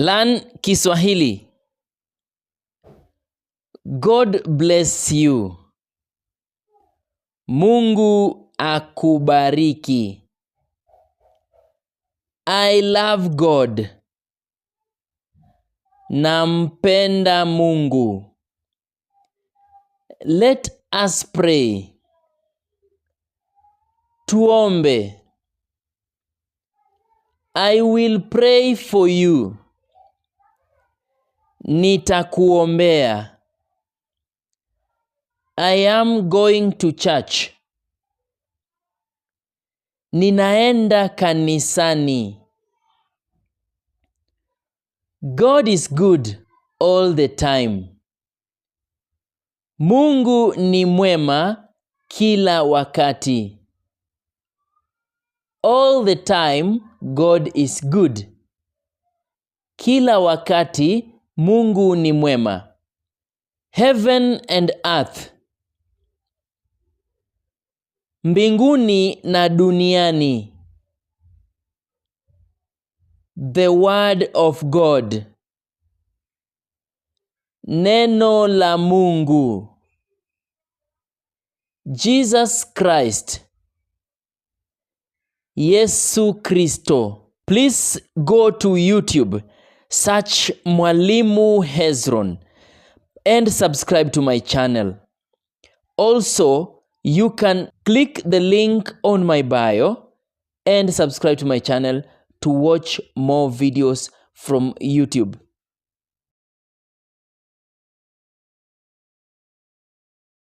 Learn Kiswahili. God bless you. Mungu akubariki. I love God. Nampenda Mungu. Let us pray. Tuombe. I will pray for you. Nitakuombea. I am going to church. Ninaenda kanisani. God is good all the time. Mungu ni mwema kila wakati. All the time, God is good. Kila wakati, Mungu ni mwema. Heaven and earth. Mbinguni na duniani. The word of God. Neno la Mungu. Jesus Christ. Yesu Kristo. Please go to YouTube, search Mwalimu Hezron and subscribe to my channel. Also, you can click the link on my bio and subscribe to my channel to watch more videos from YouTube.